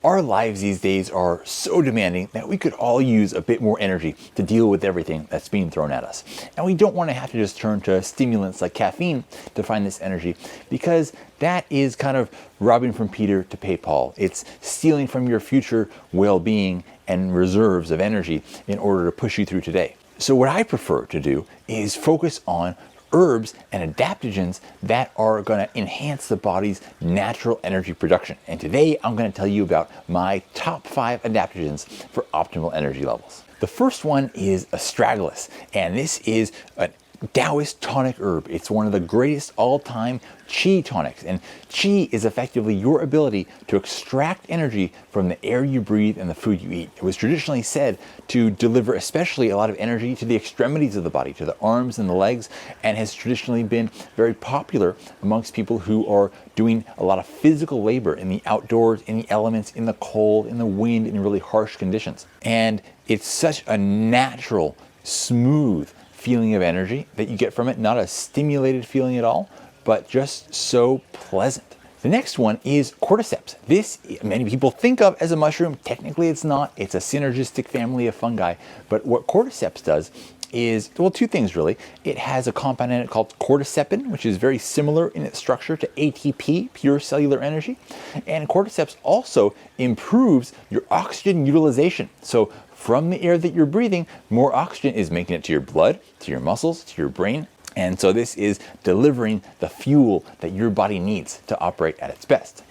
Our lives these days are so demanding that we could all use a bit more energy to deal with everything that's being thrown at us. And we don't want to have to just turn to stimulants like caffeine to find this energy, because that is kind of robbing from Peter to pay Paul. It's stealing from your future well-being and reserves of energy in order to push you through today. So what I prefer to do is focus on herbs and adaptogens that are going to enhance the body's natural energy production. And today I'm going to tell you about my top 5 adaptogens for optimal energy levels. The first one is Astragalus, and this is a Taoist tonic herb. It's one of the greatest all-time chi tonics, and chi is effectively your ability to extract energy from the air you breathe and the food you eat. It was traditionally said to deliver especially a lot of energy to the extremities of the body, to the arms and the legs, and has traditionally been very popular amongst people who are doing a lot of physical labor in the outdoors, in the elements, in the cold, in the wind, in really harsh conditions. And it's such a natural, smooth feeling of energy that you get from it, not a stimulated feeling at all, but just so pleasant. The next one is Cordyceps. This many people think of as a mushroom. Technically it's not. It's a synergistic family of fungi. But what Cordyceps does is, well, 2 things really. It has a compound in it called cordycepin, which is very similar in its structure to ATP, pure cellular energy. And Cordyceps also improves your oxygen utilization. So from the air that you're breathing, more oxygen is making it to your blood, to your muscles, to your brain. And so this is delivering the fuel that your body needs to operate at its best.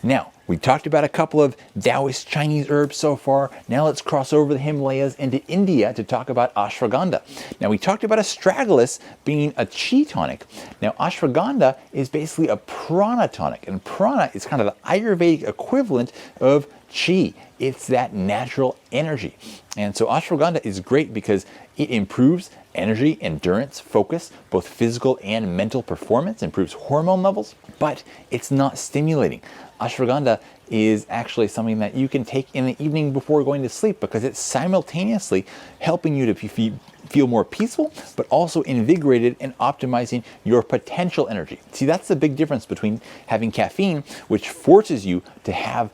Now, we talked about a couple of Taoist Chinese herbs so far. Now let's cross over the Himalayas into India to talk about Ashwagandha. Now we talked about Astragalus being a chi tonic. Now Ashwagandha is basically a prana tonic, and prana is kind of the Ayurvedic equivalent of chi. It's that natural energy. And so ashwagandha is great because it improves energy, endurance, focus, both physical and mental performance, improves hormone levels, but it's not stimulating. Ashwagandha is actually something that you can take in the evening before going to sleep, because it's simultaneously helping you to feel more peaceful, but also invigorated and optimizing your potential energy. See, that's the big difference between having caffeine, which forces you to have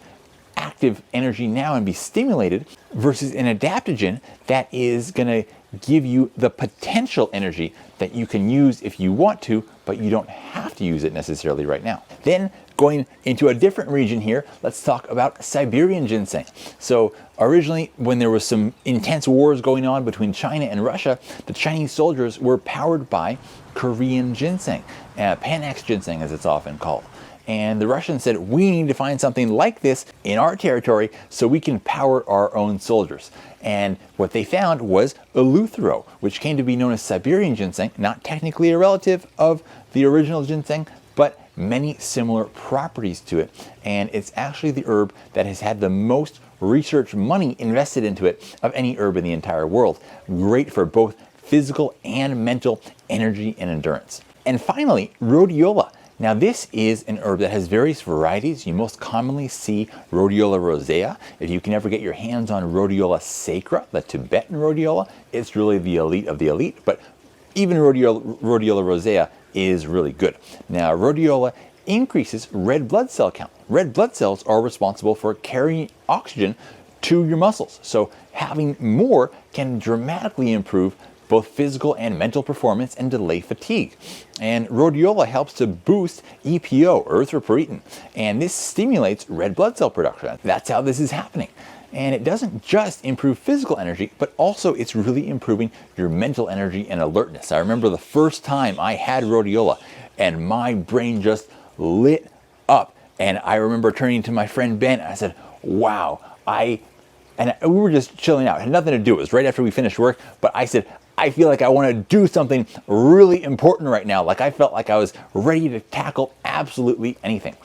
active energy now and be stimulated, versus an adaptogen that is going to give you the potential energy that you can use if you want to, but you don't have to use it necessarily right now. Then going into a different region here, let's talk about Siberian ginseng. So originally, when there was some intense wars going on between China and Russia, the Chinese soldiers were powered by Korean ginseng, Panax ginseng as it's often called. And the Russians said, we need to find something like this in our territory so we can power our own soldiers. And what they found was Eleuthero, which came to be known as Siberian ginseng, not technically a relative of the original ginseng, but many similar properties to it. And it's actually the herb that has had the most research money invested into it of any herb in the entire world. Great for both physical and mental energy and endurance. And finally, Rhodiola. Now this is an herb that has various varieties. You most commonly see Rhodiola rosea. If you can ever get your hands on Rhodiola sacra, the Tibetan Rhodiola, it's really the elite of the elite, but even Rhodiola rosea is really good. Now Rhodiola increases red blood cell count. Red blood cells are responsible for carrying oxygen to your muscles. So having more can dramatically improve both physical and mental performance and delay fatigue. And Rhodiola helps to boost EPO, erythropoietin, and this stimulates red blood cell production. That's how this is happening. And it doesn't just improve physical energy, but also it's really improving your mental energy and alertness. I remember the first time I had Rhodiola and my brain just lit up. And I remember turning to my friend Ben and I said, wow, we were just chilling out. It had nothing to do. It was right after we finished work, but I said, I feel like I want to do something really important right now. Like I felt like I was ready to tackle absolutely anything.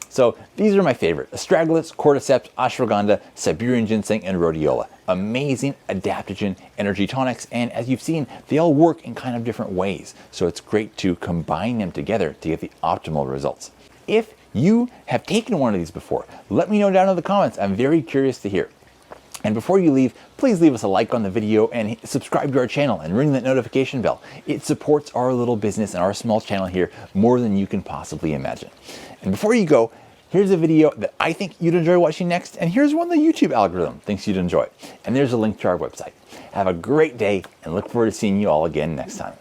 So these are my favorite: Astragalus, Cordyceps, Ashwagandha, Siberian Ginseng, and Rhodiola. Amazing adaptogen energy tonics, and as you've seen, they all work in kind of different ways. So it's great to combine them together to get the optimal results. If you have taken one of these before, let me know down in the comments. I'm very curious to hear. And before you leave, please leave us a like on the video and subscribe to our channel and ring that notification bell. It supports our little business and our small channel here more than you can possibly imagine. And before you go, Here's a video that I think you'd enjoy watching next, and here's one the YouTube algorithm thinks you'd enjoy. And there's a link to our website. Have a great day, and look forward to seeing you all again next time.